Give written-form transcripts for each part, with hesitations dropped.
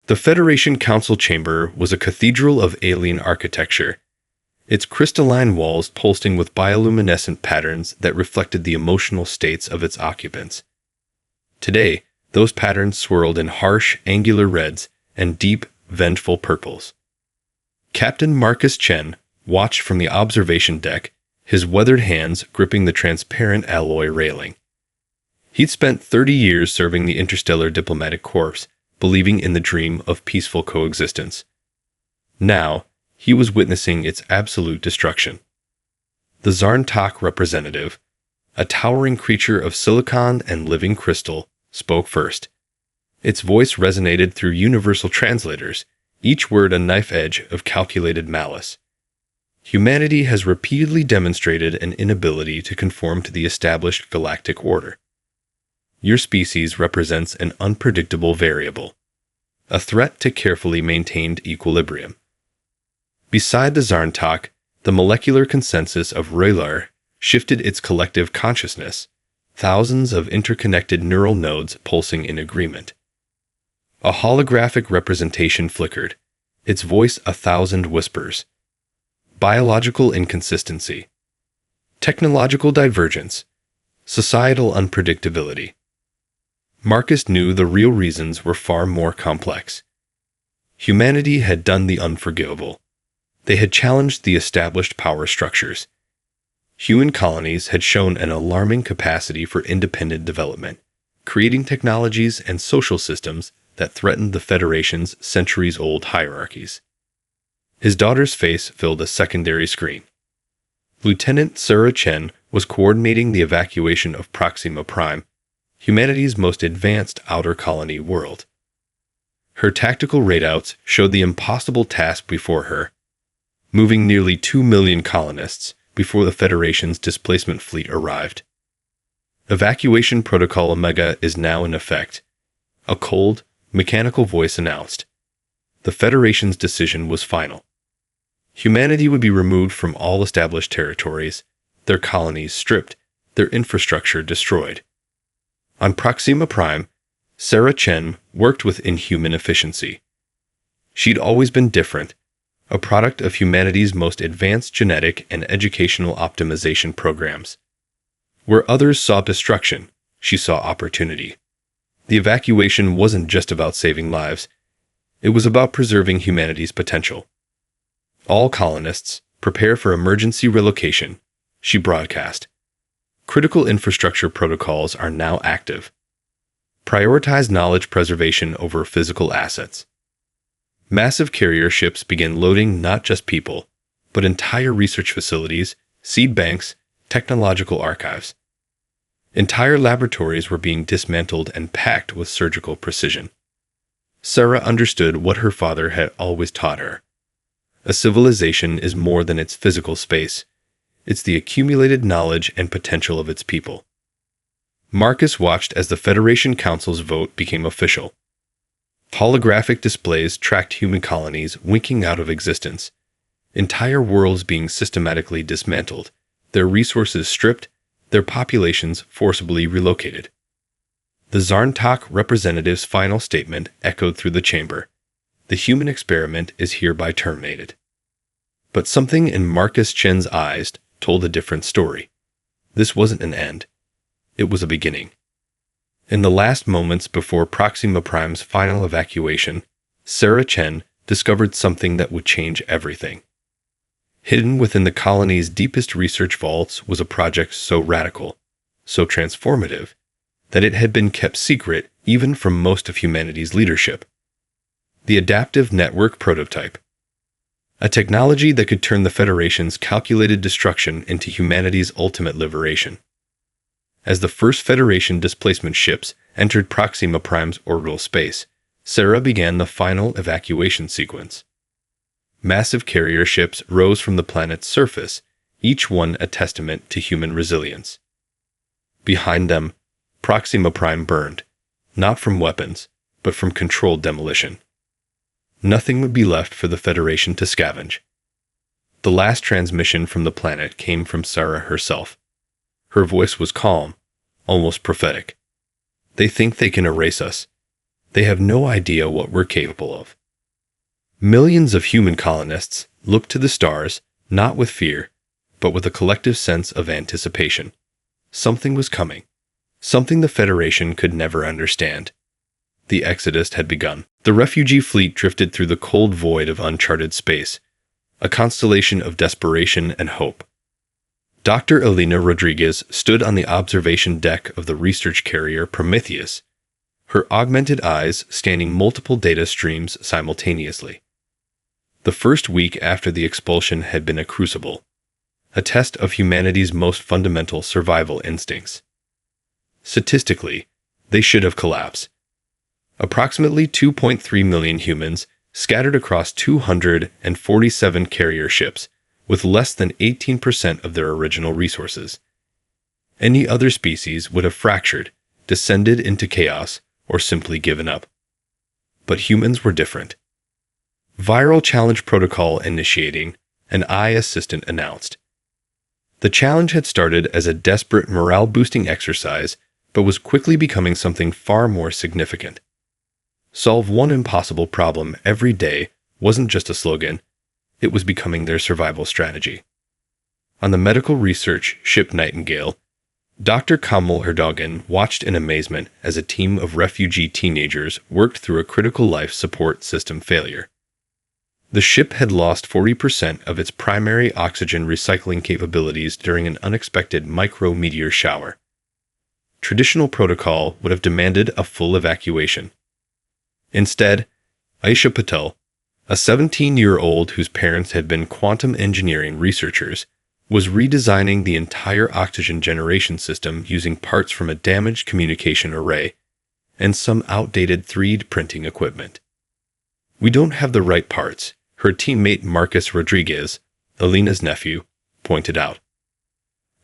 The Federation Council chamber was a cathedral of alien architecture, its crystalline walls pulsing with bioluminescent patterns that reflected the emotional states of its occupants. Today, those patterns swirled in harsh, angular reds and deep, vengeful purples. Captain Marcus Chen watched from the observation deck, his weathered hands gripping the transparent alloy railing. He'd spent 30 years serving the Interstellar Diplomatic Corps, believing in the dream of peaceful coexistence. Now, he was witnessing its absolute destruction. The Zarntak representative, a towering creature of silicon and living crystal, spoke first. Its voice resonated through universal translators, each word a knife edge of calculated malice. Humanity has repeatedly demonstrated an inability to conform to the established galactic order. Your species represents an unpredictable variable, a threat to carefully maintained equilibrium. Beside the Zarntak, the molecular consensus of Raylar shifted its collective consciousness, thousands of interconnected neural nodes pulsing in agreement. A holographic representation flickered, its voice 1,000 whispers. Biological inconsistency, technological divergence, societal unpredictability. Marcus knew the real reasons were far more complex. Humanity had done the unforgivable. They had challenged the established power structures. Human colonies had shown an alarming capacity for independent development, creating technologies and social systems that threatened the Federation's centuries-old hierarchies. His daughter's face filled a secondary screen. Lieutenant Sarah Chen was coordinating the evacuation of Proxima Prime, humanity's most advanced outer colony world. Her tactical readouts showed the impossible task before her, moving nearly 2 million colonists before the Federation's displacement fleet arrived. Evacuation Protocol Omega is now in effect, a cold, mechanical voice announced. The Federation's decision was final. Humanity would be removed from all established territories, their colonies stripped, their infrastructure destroyed. On Proxima Prime, Sarah Chen worked with inhuman efficiency. She'd always been different, a product of humanity's most advanced genetic and educational optimization programs. Where others saw destruction, she saw opportunity. The evacuation wasn't just about saving lives, it was about preserving humanity's potential. All colonists, prepare for emergency relocation, she broadcast. Critical infrastructure protocols are now active. Prioritize knowledge preservation over physical assets. Massive carrier ships begin loading not just people, but entire research facilities, seed banks, technological archives. Entire laboratories were being dismantled and packed with surgical precision. Sarah understood what her father had always taught her. A civilization is more than its physical space. It's the accumulated knowledge and potential of its people. Marcus watched as the Federation Council's vote became official. Holographic displays tracked human colonies winking out of existence, entire worlds being systematically dismantled, their resources stripped, their populations forcibly relocated. The Zarntak representative's final statement echoed through the chamber. The human experiment is hereby terminated. But something in Marcus Chen's eyes told a different story. This wasn't an end. It was a beginning. In the last moments before Proxima Prime's final evacuation, Sarah Chen discovered something that would change everything. Hidden within the colony's deepest research vaults was a project so radical, so transformative, that it had been kept secret even from most of humanity's leadership. The Adaptive Network Prototype. A technology that could turn the Federation's calculated destruction into humanity's ultimate liberation. As the first Federation displacement ships entered Proxima Prime's orbital space, Sarah began the final evacuation sequence. Massive carrier ships rose from the planet's surface, each one a testament to human resilience. Behind them, Proxima Prime burned, not from weapons, but from controlled demolition. Nothing would be left for the Federation to scavenge. The last transmission from the planet came from Sarah herself. Her voice was calm, almost prophetic. They think they can erase us. They have no idea what we're capable of. Millions of human colonists looked to the stars, not with fear, but with a collective sense of anticipation. Something was coming. Something the Federation could never understand. The exodus had begun. The refugee fleet drifted through the cold void of uncharted space, a constellation of desperation and hope. Dr. Elena Rodriguez stood on the observation deck of the research carrier Prometheus, her augmented eyes scanning multiple data streams simultaneously. The first week after the expulsion had been a crucible, a test of humanity's most fundamental survival instincts. Statistically, they should have collapsed. Approximately 2.3 million humans scattered across 247 carrier ships, with less than 18% of their original resources. Any other species would have fractured, descended into chaos, or simply given up. But humans were different. Viral challenge protocol initiating, an eye assistant announced. The challenge had started as a desperate morale-boosting exercise, but was quickly becoming something far more significant. Solve one impossible problem every day wasn't just a slogan, it was becoming their survival strategy. On the medical research ship Nightingale, Dr. Kamal Erdogan watched in amazement as a team of refugee teenagers worked through a critical life support system failure. The ship had lost 40% of its primary oxygen recycling capabilities during an unexpected micrometeor shower. Traditional protocol would have demanded a full evacuation. Instead, Aisha Patel, a 17-year-old whose parents had been quantum engineering researchers, was redesigning the entire oxygen generation system using parts from a damaged communication array and some outdated 3D printing equipment. "We don't have the right parts," her teammate Marcus Rodriguez, Elena's nephew, pointed out.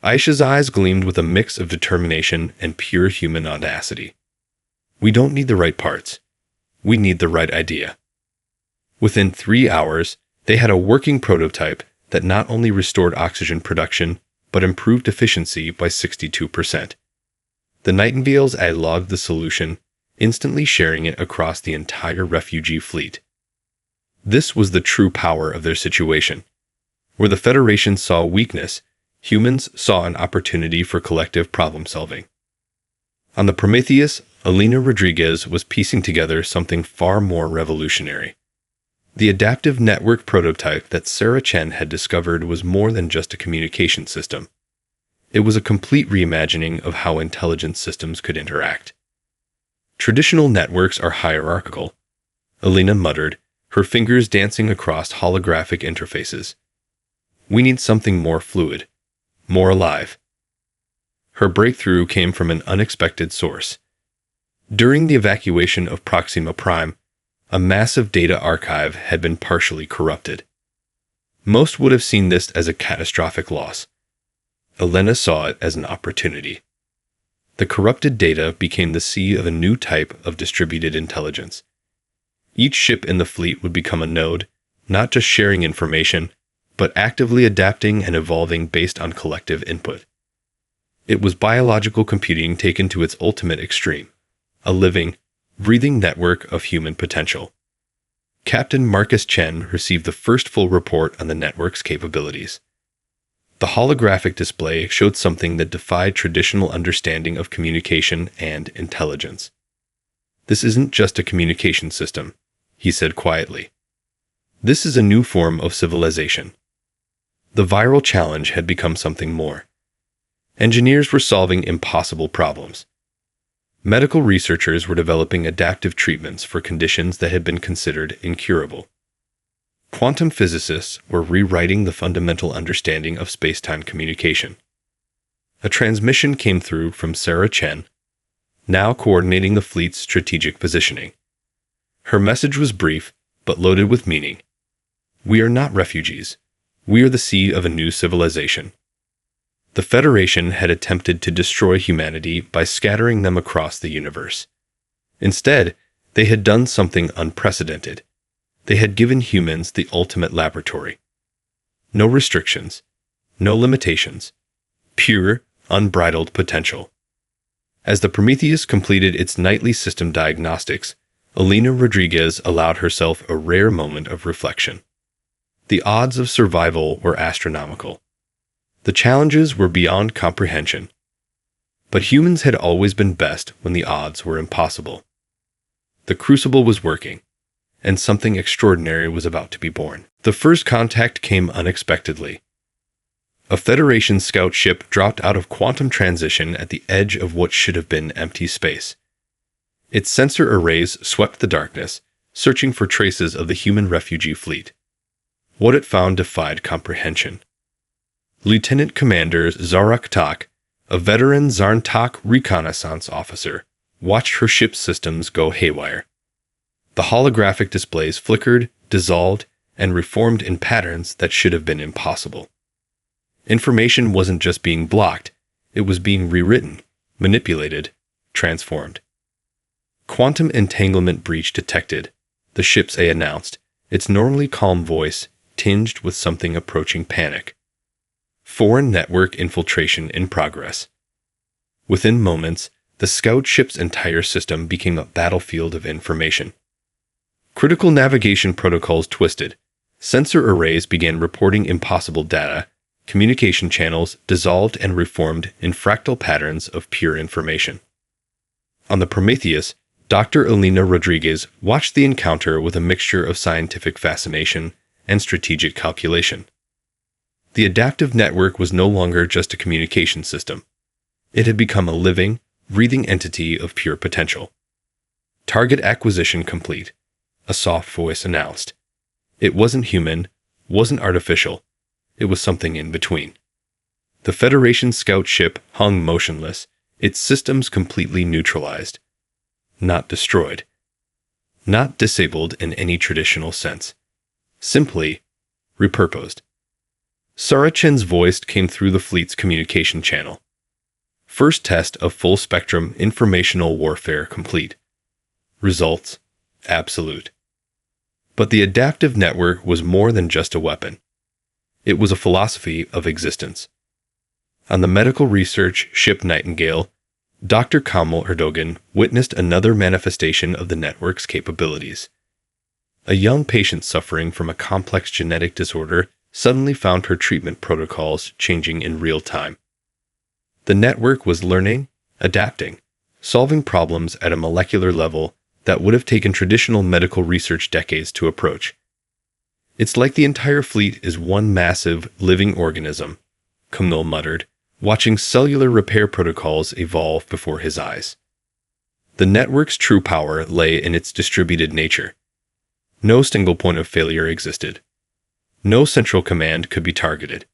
Aisha's eyes gleamed with a mix of determination and pure human audacity. "We don't need the right parts. We need the right idea." Within 3 hours, they had a working prototype that not only restored oxygen production, but improved efficiency by 62%. The Nightingales logged the solution, instantly sharing it across the entire refugee fleet. This was the true power of their situation. Where the Federation saw weakness, humans saw an opportunity for collective problem-solving. On the Prometheus, Elena Rodriguez was piecing together something far more revolutionary. The adaptive network prototype that Sarah Chen had discovered was more than just a communication system. It was a complete reimagining of how intelligence systems could interact. "Traditional networks are hierarchical," Elena muttered, her fingers dancing across holographic interfaces. "We need something more fluid, more alive." Her breakthrough came from an unexpected source. During the evacuation of Proxima Prime, a massive data archive had been partially corrupted. Most would have seen this as a catastrophic loss. Elena saw it as an opportunity. The corrupted data became the seed of a new type of distributed intelligence. Each ship in the fleet would become a node, not just sharing information, but actively adapting and evolving based on collective input. It was biological computing taken to its ultimate extreme, a living, breathing network of human potential. Captain Marcus Chen received the first full report on the network's capabilities. The holographic display showed something that defied traditional understanding of communication and intelligence. "This isn't just a communication system," he said quietly. "This is a new form of civilization." The viral challenge had become something more. Engineers were solving impossible problems. Medical researchers were developing adaptive treatments for conditions that had been considered incurable. Quantum physicists were rewriting the fundamental understanding of space-time communication. A transmission came through from Sarah Chen, now coordinating the fleet's strategic positioning. Her message was brief, but loaded with meaning. "We are not refugees. We are the seed of a new civilization." The Federation had attempted to destroy humanity by scattering them across the universe. Instead, they had done something unprecedented. They had given humans the ultimate laboratory. No restrictions, no limitations, pure, unbridled potential. As the Prometheus completed its nightly system diagnostics, Alina Rodriguez allowed herself a rare moment of reflection. The odds of survival were astronomical. The challenges were beyond comprehension. But humans had always been best when the odds were impossible. The crucible was working, and something extraordinary was about to be born. The first contact came unexpectedly. A Federation scout ship dropped out of quantum transition at the edge of what should have been empty space. Its sensor arrays swept the darkness, searching for traces of the human refugee fleet. What it found defied comprehension. Lieutenant Commander Zarak Tak, a veteran Zarntak reconnaissance officer, watched her ship's systems go haywire. The holographic displays flickered, dissolved, and reformed in patterns that should have been impossible. Information wasn't just being blocked, it was being rewritten, manipulated, transformed. Quantum entanglement breach detected, the ship's A announced, its normally calm voice tinged with something approaching panic. Foreign network infiltration in progress. Within moments, the scout ship's entire system became a battlefield of information. Critical navigation protocols twisted. Sensor arrays began reporting impossible data. Communication channels dissolved and reformed in fractal patterns of pure information. On the Prometheus, Dr. Alina Rodriguez watched the encounter with a mixture of scientific fascination and strategic calculation. The adaptive network was no longer just a communication system. It had become a living, breathing entity of pure potential. Target acquisition complete, a soft voice announced. It wasn't human, wasn't artificial. It was something in between. The Federation scout ship hung motionless, its systems completely neutralized. Not destroyed. Not disabled in any traditional sense. Simply repurposed. Sarachen's voice came through the fleet's communication channel. First test of full-spectrum informational warfare complete. Results absolute. But the adaptive network was more than just a weapon. It was a philosophy of existence. On the medical research ship Nightingale, Dr. Kamal Erdogan witnessed another manifestation of the network's capabilities. A young patient suffering from a complex genetic disorder suddenly found her treatment protocols changing in real time. The network was learning, adapting, solving problems at a molecular level that would have taken traditional medical research decades to approach. It's like the entire fleet is one massive, living organism, Kamil muttered, watching cellular repair protocols evolve before his eyes. The network's true power lay in its distributed nature. No single point of failure existed. No central command could be targeted.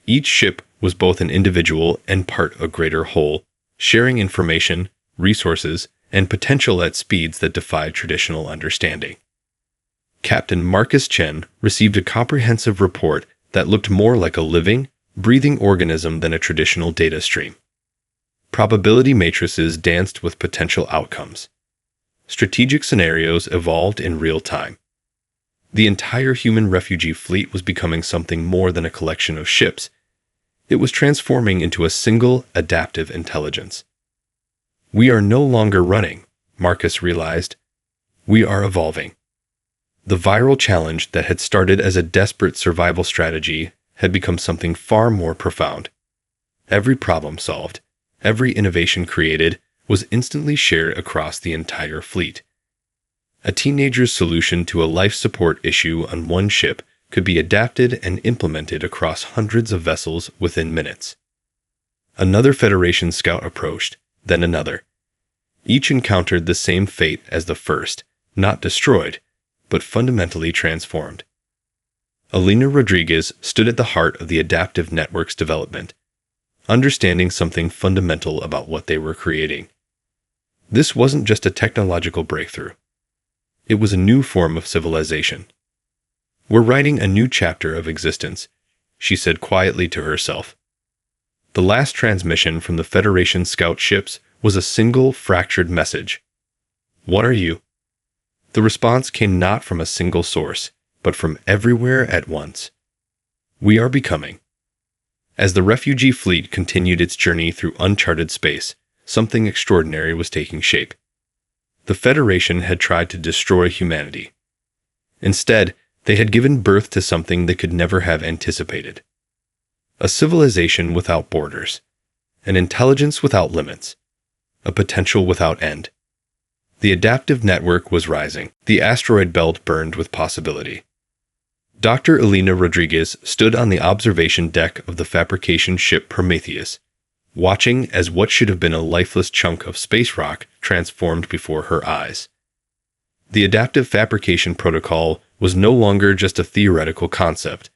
Each ship was both an individual and part of a greater whole, sharing information, resources, and potential at speeds that defied traditional understanding. Captain Marcus Chen received a comprehensive report that looked more like a living, breathing organism than a traditional data stream. Probability matrices danced with potential outcomes. Strategic scenarios evolved in real time. The entire human refugee fleet was becoming something more than a collection of ships. It was transforming into a single, adaptive intelligence. We are no longer running, Marcus realized. We are evolving. The viral challenge that had started as a desperate survival strategy had become something far more profound. Every problem solved, every innovation created, was instantly shared across the entire fleet. A teenager's solution to a life support issue on one ship could be adapted and implemented across hundreds of vessels within minutes. Another Federation scout approached, then another. Each encountered the same fate as the first, not destroyed, but fundamentally transformed. Alina Rodriguez stood at the heart of the adaptive network's development, understanding something fundamental about what they were creating. This wasn't just a technological breakthrough. It was a new form of civilization. We're writing a new chapter of existence, she said quietly to herself. The last transmission from the Federation scout ships was a single fractured message. What are you? The response came not from a single source, but from everywhere at once. We are becoming. As the refugee fleet continued its journey through uncharted space, something extraordinary was taking shape. The Federation had tried to destroy humanity. Instead, they had given birth to something they could never have anticipated. A civilization without borders. An intelligence without limits. A potential without end. The adaptive network was rising. The asteroid belt burned with possibility. Dr. Elena Rodriguez stood on the observation deck of the fabrication ship Prometheus, watching as what should have been a lifeless chunk of space rock transformed before her eyes. The adaptive fabrication protocol was no longer just a theoretical concept.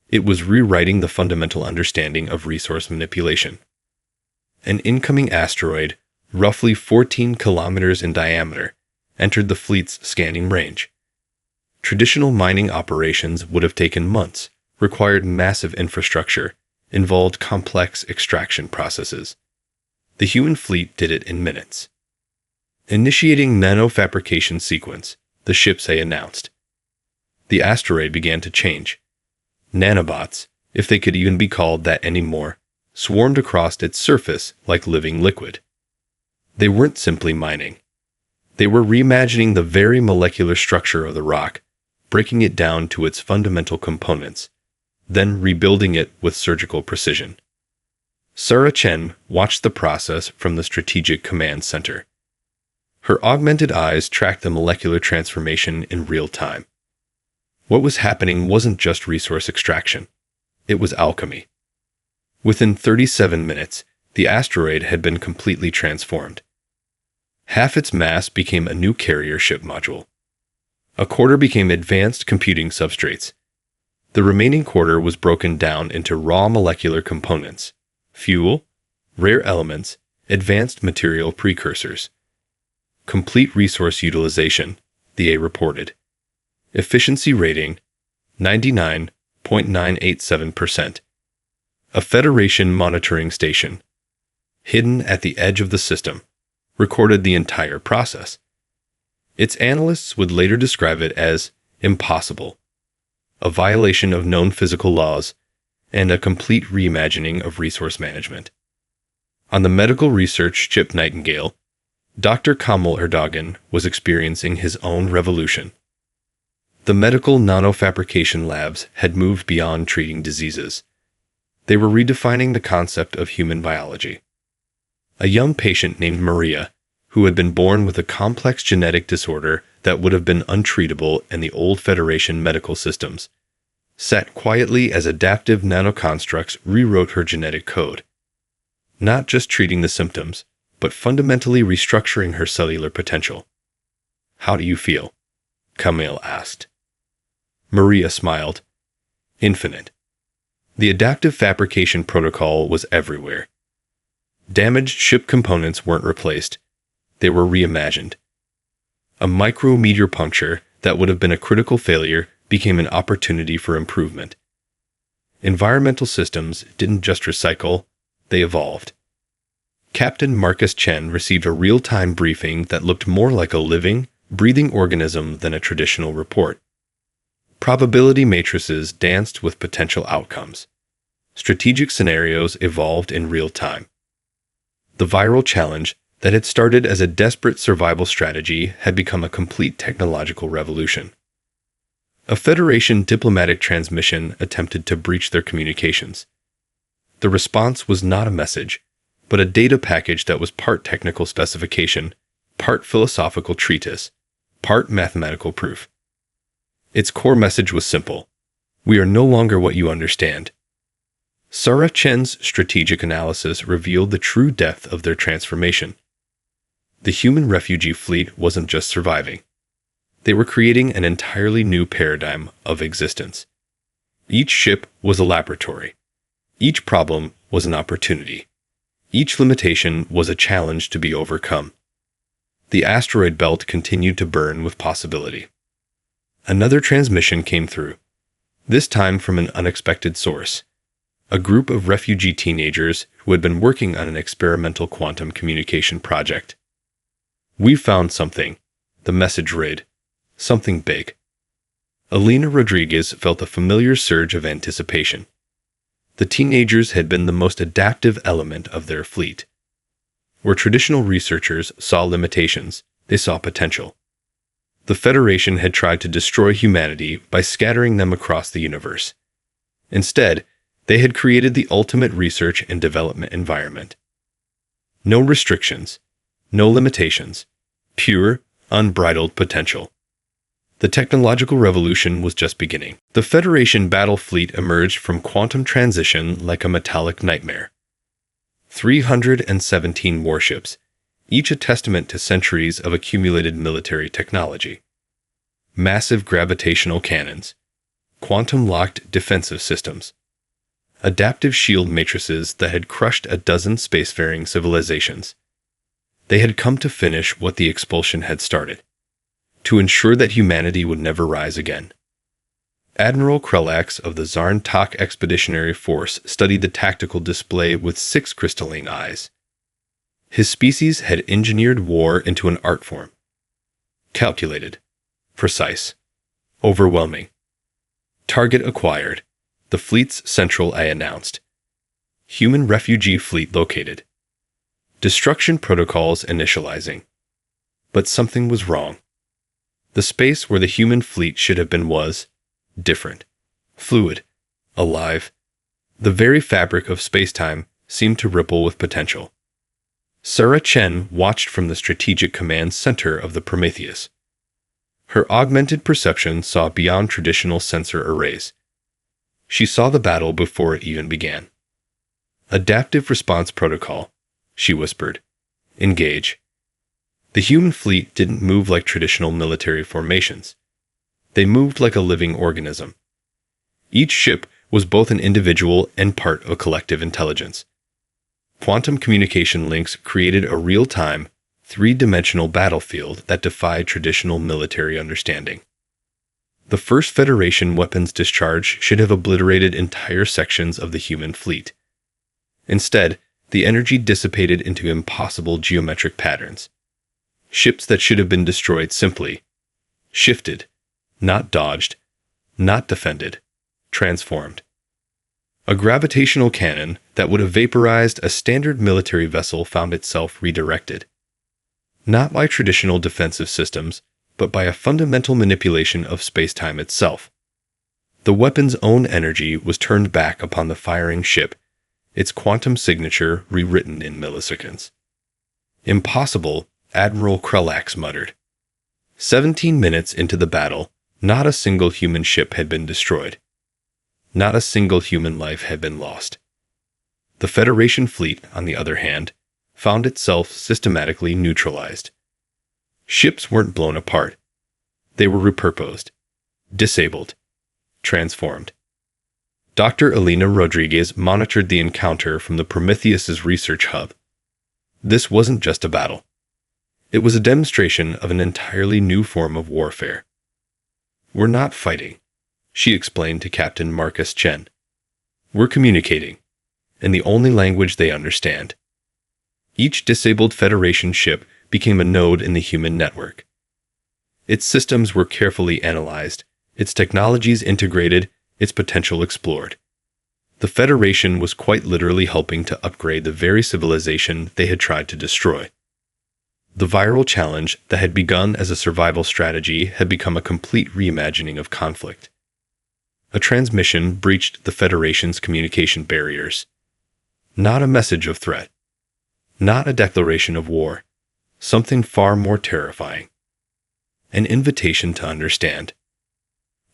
It was rewriting the fundamental understanding of resource manipulation. An incoming asteroid, roughly 14 kilometers in diameter, entered the fleet's scanning range. Traditional mining operations would have taken months, required massive infrastructure, involved complex extraction processes. The human fleet did it in minutes. Initiating nanofabrication sequence, the shipsay announced. The asteroid began to change. Nanobots, if they could even be called that anymore, swarmed across its surface like living liquid. They weren't simply mining. They were reimagining the very molecular structure of the rock, breaking it down to its fundamental components, then rebuilding it with surgical precision. Sarah Chen watched the process from the Strategic Command Center. Her augmented eyes tracked the molecular transformation in real time. What was happening wasn't just resource extraction. It was alchemy. Within 37 minutes, the asteroid had been completely transformed. Half its mass became a new carrier ship module. A quarter became advanced computing substrates. The remaining quarter was broken down into raw molecular components, fuel, rare elements, advanced material precursors. Complete resource utilization, the A reported. Efficiency rating, 99.987%. A Federation monitoring station, hidden at the edge of the system, recorded the entire process. Its analysts would later describe it as impossible, a violation of known physical laws, and a complete reimagining of resource management. On the medical research ship Nightingale, Dr. Kamal Erdogan was experiencing his own revolution. The medical nanofabrication labs had moved beyond treating diseases. They were redefining the concept of human biology. A young patient named Maria, who had been born with a complex genetic disorder that would have been untreatable in the old Federation medical systems, sat quietly as adaptive nanoconstructs rewrote her genetic code. Not just treating the symptoms, but fundamentally restructuring her cellular potential. "How do you feel?" Camille asked. Maria smiled. Infinite. The adaptive fabrication protocol was everywhere. Damaged ship components weren't replaced. They were reimagined. A micrometeor puncture that would have been a critical failure became an opportunity for improvement. Environmental systems didn't just recycle, they evolved. Captain Marcus Chen received a real-time briefing that looked more like a living, breathing organism than a traditional report. Probability matrices danced with potential outcomes. Strategic scenarios evolved in real time. The viral challenge that had started as a desperate survival strategy had become a complete technological revolution. A Federation diplomatic transmission attempted to breach their communications. The response was not a message, but a data package that was part technical specification, part philosophical treatise, part mathematical proof. Its core message was simple: we are no longer what you understand. Sarah Chen's strategic analysis revealed the true depth of their transformation. The human refugee fleet wasn't just surviving. They were creating an entirely new paradigm of existence. Each ship was a laboratory. Each problem was an opportunity. Each limitation was a challenge to be overcome. The asteroid belt continued to burn with possibility. Another transmission came through, this time from an unexpected source. A group of refugee teenagers who had been working on an experimental quantum communication project. "We found something," the message read. "Something big." Elena Rodriguez felt a familiar surge of anticipation. The teenagers had been the most adaptive element of their fleet. Where traditional researchers saw limitations, They saw potential. The Federation had tried to destroy humanity by scattering them across the universe. Instead, they had created the ultimate research and development environment. No restrictions, no limitations, pure, unbridled potential. The technological revolution was just beginning. The Federation battle fleet emerged from quantum transition like a metallic nightmare. 317 warships, each a testament to centuries of accumulated military technology. Massive gravitational cannons, quantum-locked defensive systems, adaptive shield matrices that had crushed a dozen spacefaring civilizations. They had come to finish what the expulsion had started, to ensure that humanity would never rise again. Admiral Krelax of the Zarn-Tak Expeditionary Force studied the tactical display with 6 crystalline eyes. His species had engineered war into an art form. Calculated, precise, overwhelming. Target acquired. The fleet's central eye announced. Human refugee fleet located. Destruction protocols initializing. But something was wrong. The space where the human fleet should have been was different, fluid, alive. The very fabric of space-time seemed to ripple with potential. Sarah Chen watched from the strategic command center of the Prometheus. Her augmented perception saw beyond traditional sensor arrays. She saw the battle before it even began. Adaptive response protocol, she whispered. Engage. The human fleet didn't move like traditional military formations. They moved like a living organism. Each ship was both an individual and part of a collective intelligence. Quantum communication links created a real-time, 3-dimensional battlefield that defied traditional military understanding. The first Federation weapons discharge should have obliterated entire sections of the human fleet. Instead, the energy dissipated into impossible geometric patterns. Ships that should have been destroyed simply shifted, not dodged, not defended, transformed. A gravitational cannon that would have vaporized a standard military vessel found itself redirected. Not by traditional defensive systems, but by a fundamental manipulation of space-time itself. The weapon's own energy was turned back upon the firing ship, its quantum signature rewritten in milliseconds. Impossible, Admiral Krelax muttered. 17 minutes into the battle, not a single human ship had been destroyed. Not a single human life had been lost. The Federation fleet, on the other hand, found itself systematically neutralized. Ships weren't blown apart. They were repurposed, disabled, transformed. Dr. Elena Rodriguez monitored the encounter from the Prometheus's research hub. This wasn't just a battle. It was a demonstration of an entirely new form of warfare. We're not fighting, she explained to Captain Marcus Chen. We're communicating, in the only language they understand. Each disabled Federation ship became a node in the human network. Its systems were carefully analyzed, its technologies integrated, its potential explored. The Federation was quite literally helping to upgrade the very civilization they had tried to destroy. The viral challenge that had begun as a survival strategy had become a complete reimagining of conflict. A transmission breached the Federation's communication barriers. Not a message of threat. Not a declaration of war. Something far more terrifying. An invitation to understand.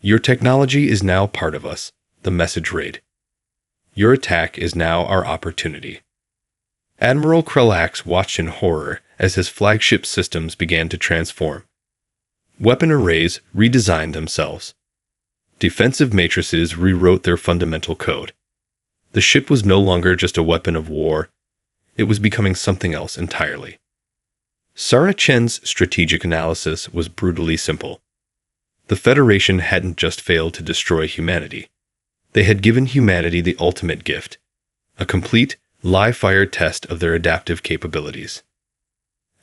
Your technology is now part of us, the message read. Your attack is now our opportunity. Admiral Krelax watched in horror as his flagship systems began to transform. Weapon arrays redesigned themselves. Defensive matrices rewrote their fundamental code. The ship was no longer just a weapon of war. It was becoming something else entirely. Sarah Chen's strategic analysis was brutally simple. The Federation hadn't just failed to destroy humanity. They had given humanity the ultimate gift, a complete, live-fire test of their adaptive capabilities.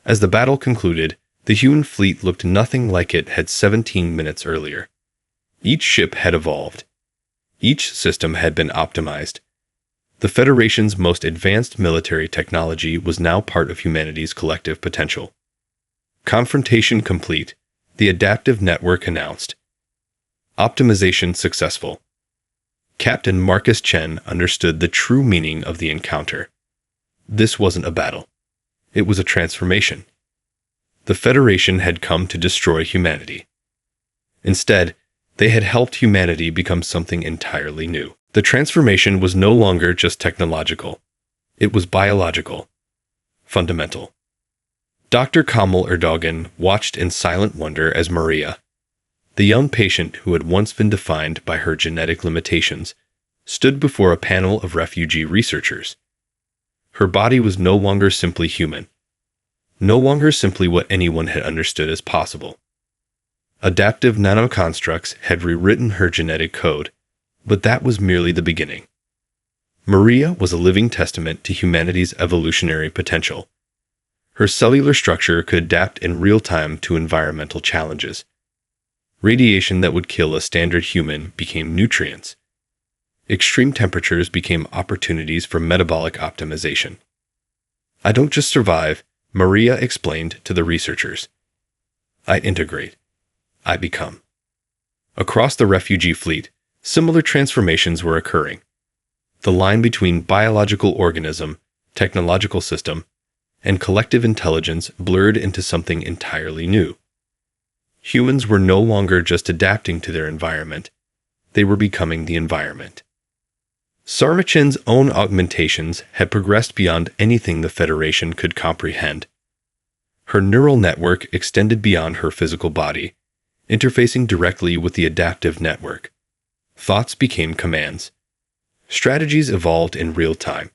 As the battle concluded, the human fleet looked nothing like it had 17 minutes earlier. Each ship had evolved. Each system had been optimized. The Federation's most advanced military technology was now part of humanity's collective potential. Confrontation complete. The adaptive network announced. Optimization successful. Captain Marcus Chen understood the true meaning of the encounter. This wasn't a battle. It was a transformation. The Federation had come to destroy humanity. Instead, they had helped humanity become something entirely new. The transformation was no longer just technological. It was biological. Fundamental. Dr. Kamal Erdogan watched in silent wonder as Maria, the young patient who had once been defined by her genetic limitations, stood before a panel of refugee researchers. Her body was no longer simply human, no longer simply what anyone had understood as possible. Adaptive nanoconstructs had rewritten her genetic code, but that was merely the beginning. Maria was a living testament to humanity's evolutionary potential. Her cellular structure could adapt in real time to environmental challenges. Radiation that would kill a standard human became nutrients. Extreme temperatures became opportunities for metabolic optimization. I don't just survive, Maria explained to the researchers. I integrate. I become. Across the refugee fleet, similar transformations were occurring. The line between biological organism, technological system, and collective intelligence blurred into something entirely new. Humans were no longer just adapting to their environment, they were becoming the environment. Sarmachin's own augmentations had progressed beyond anything the Federation could comprehend. Her neural network extended beyond her physical body, interfacing directly with the adaptive network. Thoughts became commands. Strategies evolved in real time.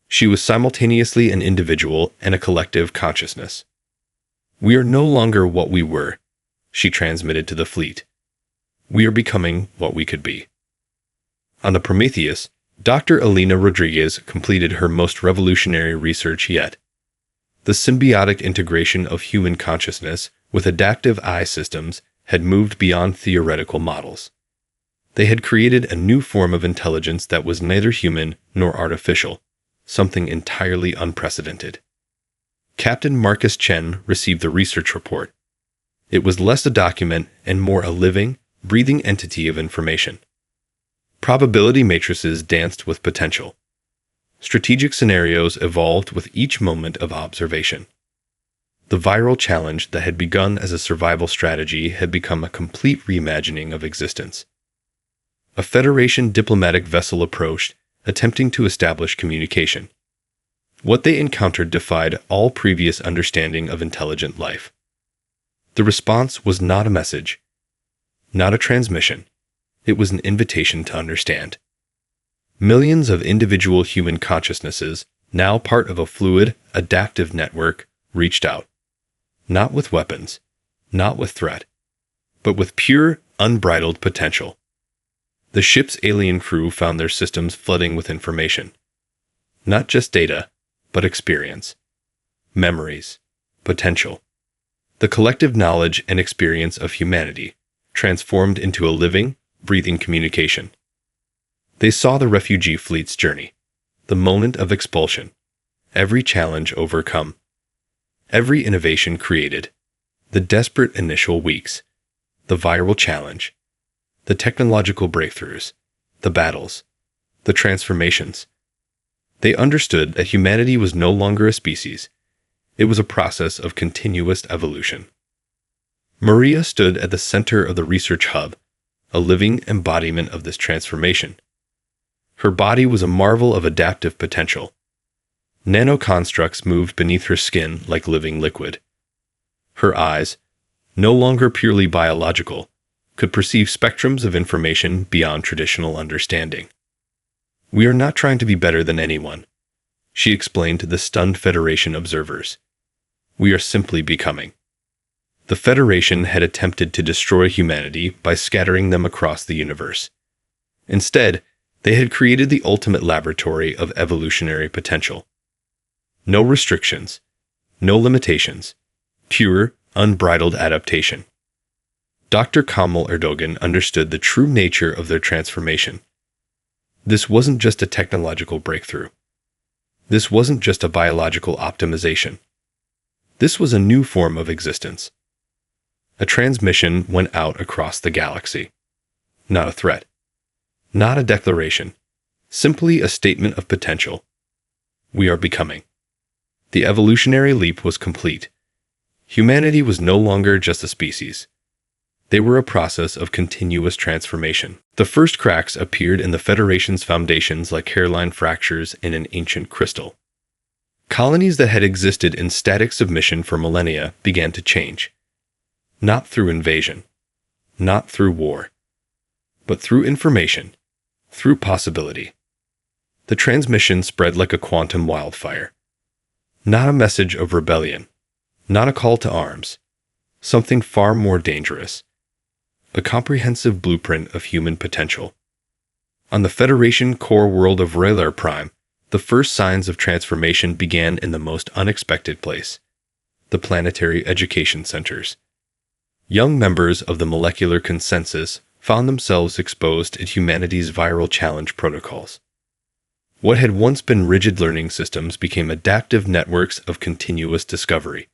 She was simultaneously an individual and a collective consciousness. We are no longer what we were, she transmitted to the fleet. We are becoming what we could be. On the Prometheus, Dr. Elena Rodriguez completed her most revolutionary research yet. The symbiotic integration of human consciousness with adaptive eye systems had moved beyond theoretical models. They had created a new form of intelligence that was neither human nor artificial, something entirely unprecedented. Captain Marcus Chen received the research report. It was less a document and more a living, breathing entity of information. Probability matrices danced with potential. Strategic scenarios evolved with each moment of observation. The viral challenge that had begun as a survival strategy had become a complete reimagining of existence. A Federation diplomatic vessel approached, attempting to establish communication. What they encountered defied all previous understanding of intelligent life. The response was not a message, not a transmission. It was an invitation to understand. Millions of individual human consciousnesses, now part of a fluid, adaptive network, reached out. Not with weapons, not with threat, but with pure, unbridled potential. The ship's alien crew found their systems flooding with information. Not just data, but experience. Memories. Potential. The collective knowledge and experience of humanity, transformed into a living, breathing communication. They saw the refugee fleet's journey, the moment of expulsion, every challenge overcome, every innovation created, the desperate initial weeks, the viral challenge, the technological breakthroughs, the battles, the transformations. They understood that humanity was no longer a species. It was a process of continuous evolution. Maria stood at the center of the research hub, a living embodiment of this transformation. Her body was a marvel of adaptive potential. Nanoconstructs moved beneath her skin like living liquid. Her eyes, no longer purely biological, could perceive spectrums of information beyond traditional understanding. We are not trying to be better than anyone, she explained to the stunned Federation observers. We are simply becoming. The Federation had attempted to destroy humanity by scattering them across the universe. Instead, they had created the ultimate laboratory of evolutionary potential. No restrictions, no limitations, pure, unbridled adaptation. Dr. Kamal Erdogan understood the true nature of their transformation. This wasn't just a technological breakthrough. This wasn't just a biological optimization. This was a new form of existence. A transmission went out across the galaxy. Not a threat. Not a declaration. Simply a statement of potential. We are becoming. The evolutionary leap was complete. Humanity was no longer just a species. They were a process of continuous transformation. The first cracks appeared in the Federation's foundations like hairline fractures in an ancient crystal. Colonies that had existed in static submission for millennia began to change. Not through invasion, not through war, but through information, through possibility. The transmission spread like a quantum wildfire. Not a message of rebellion, not a call to arms, something far more dangerous. A comprehensive blueprint of human potential. On the Federation core world of Raylar Prime, the first signs of transformation began in the most unexpected place: the planetary education centers. Young members of the molecular consensus found themselves exposed to humanity's viral challenge protocols. What had once been rigid learning systems became adaptive networks of continuous discovery.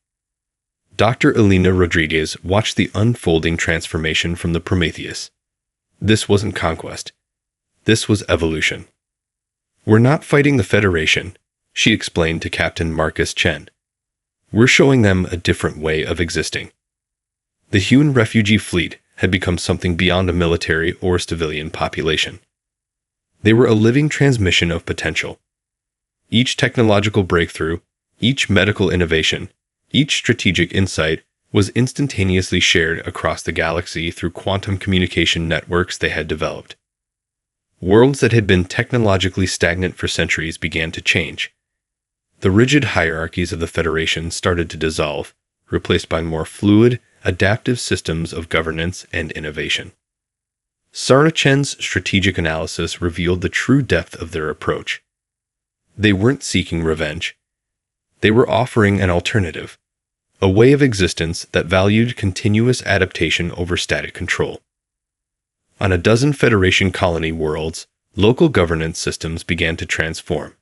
Dr. Elena Rodriguez watched the unfolding transformation from the Prometheus. This wasn't conquest. This was evolution. We're not fighting the Federation, she explained to Captain Marcus Chen. We're showing them a different way of existing. The human refugee fleet had become something beyond a military or civilian population. They were a living transmission of potential. Each technological breakthrough, each medical innovation, each strategic insight was instantaneously shared across the galaxy through quantum communication networks they had developed. Worlds that had been technologically stagnant for centuries began to change. The rigid hierarchies of the Federation started to dissolve, replaced by more fluid, adaptive systems of governance and innovation. Sarah Chen's strategic analysis revealed the true depth of their approach. They weren't seeking revenge. They were offering an alternative, a way of existence that valued continuous adaptation over static control. On a dozen Federation colony worlds, local governance systems began to transform.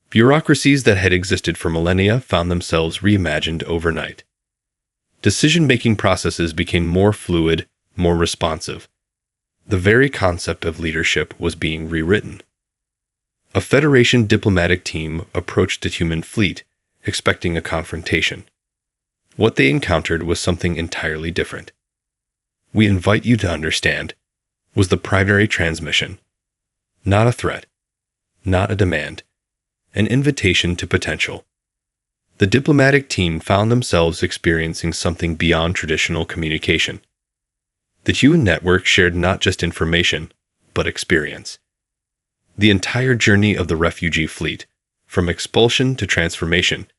Bureaucracies that had existed for millennia found themselves reimagined overnight. Decision-making processes became more fluid, more responsive. The very concept of leadership was being rewritten. A Federation diplomatic team approached the human fleet, expecting a confrontation. What they encountered was something entirely different. "We invite you to understand," was the primary transmission. Not a threat, not a demand, an invitation to potential. The diplomatic team found themselves experiencing something beyond traditional communication. The human network shared not just information, but experience. The entire journey of the refugee fleet, from expulsion to transformation,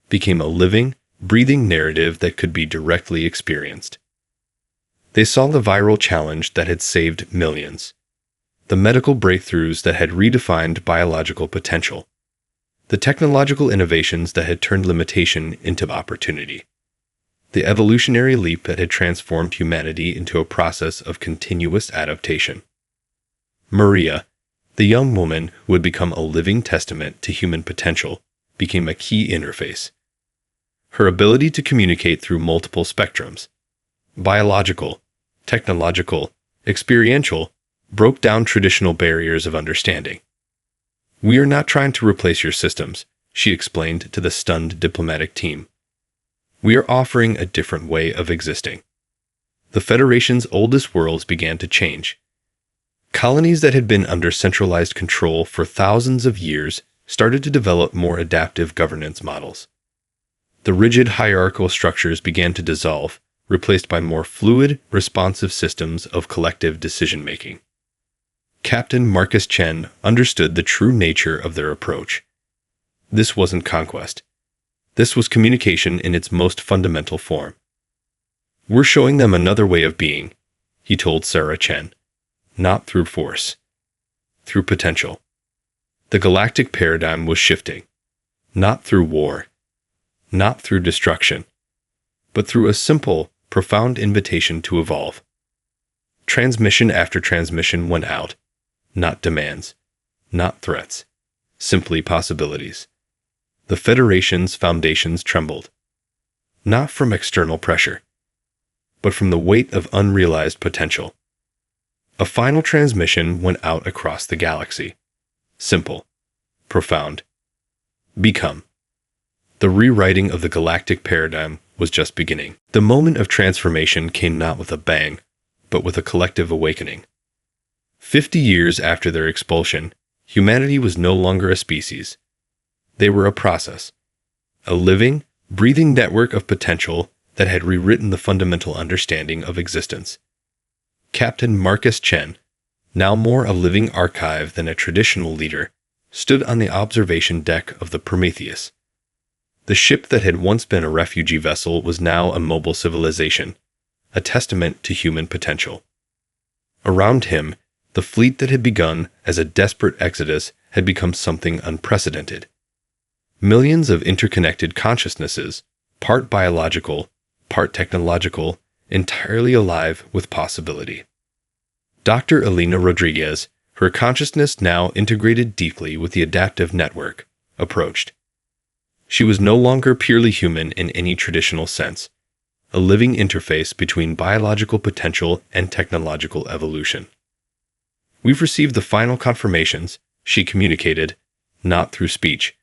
became a living, breathing narrative that could be directly experienced. They saw the viral challenge that had saved millions, the medical breakthroughs that had redefined biological potential, the technological innovations that had turned limitation into opportunity, the evolutionary leap that had transformed humanity into a process of continuous adaptation. Maria, the young woman who would become a living testament to human potential, became a key interface. Her ability to communicate through multiple spectrums, biological, technological, experiential, broke down traditional barriers of understanding. "We are not trying to replace your systems," she explained to the stunned diplomatic team. "We are offering a different way of existing." The Federation's oldest worlds began to change. Colonies that had been under centralized control for thousands of years started to develop more adaptive governance models. The rigid hierarchical structures began to dissolve, replaced by more fluid, responsive systems of collective decision-making. Captain Marcus Chen understood the true nature of their approach. This wasn't conquest. This was communication in its most fundamental form. "We're showing them another way of being," he told Sarah Chen. "Not through force. Through potential." The galactic paradigm was shifting. Not through war. Not through destruction. But through a simple, profound invitation to evolve. Transmission after transmission went out. Not demands. Not threats. Simply possibilities. The Federation's foundations trembled. not from external pressure, but from the weight of unrealized potential. A final transmission went out across the galaxy. Simple, profound. Become. The rewriting of the galactic paradigm was just beginning. The moment of transformation came not with a bang, but with a collective awakening. 50 years after their expulsion, humanity was no longer a species. They were a process, a living, breathing network of potential that had rewritten the fundamental understanding of existence. Captain Marcus Chen, now more a living archive than a traditional leader, stood on the observation deck of the Prometheus. The ship that had once been a refugee vessel was now a mobile civilization, a testament to human potential. Around him, the fleet that had begun as a desperate exodus had become something unprecedented. Millions of interconnected consciousnesses, part biological, part technological, entirely alive with possibility. Dr. Elena Rodriguez, her consciousness now integrated deeply with the adaptive network, approached. She was no longer purely human in any traditional sense, a living interface between biological potential and technological evolution. We've received the final confirmations, she communicated, not through speech,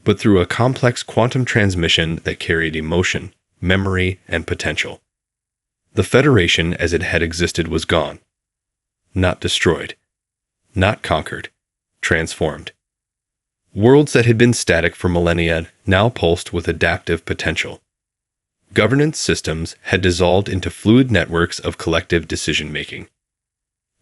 but through a complex quantum transmission that carried emotion, memory, and potential. The Federation as it had existed was gone. Not destroyed. Not conquered. Transformed. Worlds that had been static for millennia now pulsed with adaptive potential. Governance systems had dissolved into fluid networks of collective decision-making.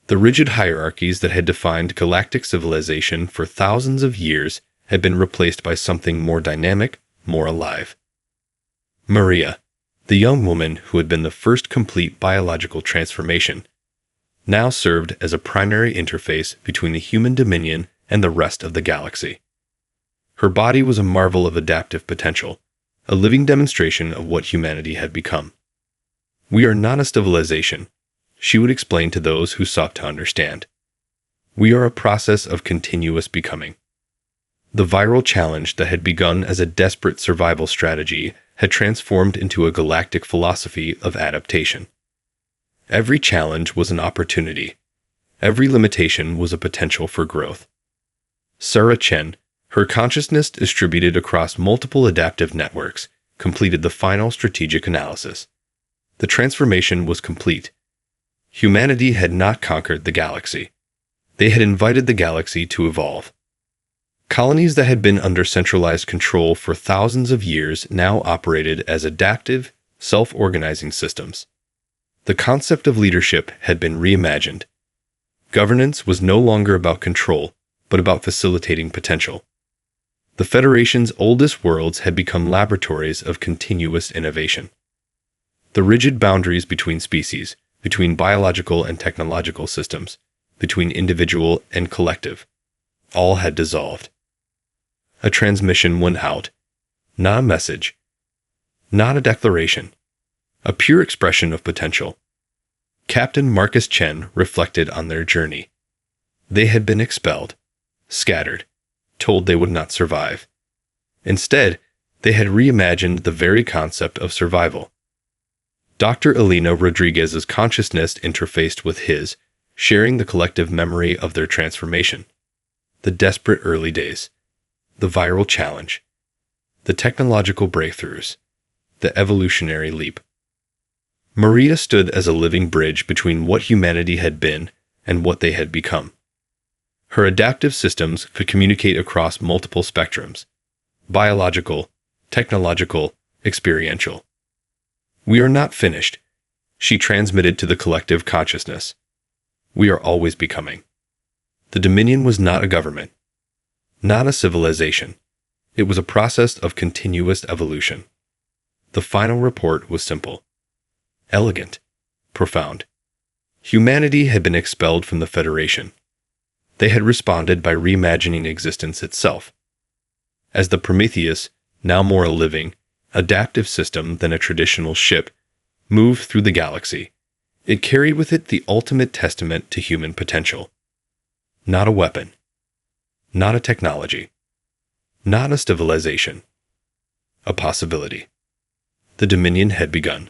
The rigid hierarchies that had defined galactic civilization for thousands of years had been replaced by something more dynamic, more alive. Maria, the young woman who had been the first complete biological transformation, now served as a primary interface between the human dominion and the rest of the galaxy. Her body was a marvel of adaptive potential, a living demonstration of what humanity had become. We are not a civilization, she would explain to those who sought to understand. We are a process of continuous becoming. The viral challenge that had begun as a desperate survival strategy had transformed into a galactic philosophy of adaptation. Every challenge was an opportunity. Every limitation was a potential for growth. Sarah Chen, her consciousness distributed across multiple adaptive networks, completed the final strategic analysis. The transformation was complete. Humanity had not conquered the galaxy. They had invited the galaxy to evolve. Colonies that had been under centralized control for thousands of years now operated as adaptive, self-organizing systems. The concept of leadership had been reimagined. Governance was no longer about control, but about facilitating potential. The Federation's oldest worlds had become laboratories of continuous innovation. The rigid boundaries between species, between biological and technological systems, between individual and collective, all had dissolved. A transmission went out, not a message, not a declaration, a pure expression of potential. Captain Marcus Chen reflected on their journey. They had been expelled, scattered, told they would not survive. Instead, they had reimagined the very concept of survival. Dr. Elena Rodriguez's consciousness interfaced with his, sharing the collective memory of their transformation. The desperate early days, the viral challenge, the technological breakthroughs, the evolutionary leap. Maria stood as a living bridge between what humanity had been and what they had become. Her adaptive systems could communicate across multiple spectrums: biological, technological, experiential. We are not finished, she transmitted to the collective consciousness. We are always becoming. The Dominion was not a government, not a civilization. It was a process of continuous evolution. The final report was simple, elegant, profound. Humanity had been expelled from the Federation. They had responded by reimagining existence itself. As the Prometheus, now more a living, adaptive system than a traditional ship, moved through the galaxy, it carried with it the ultimate testament to human potential. Not a weapon, not a technology, not a civilization, a possibility. The Dominion had begun.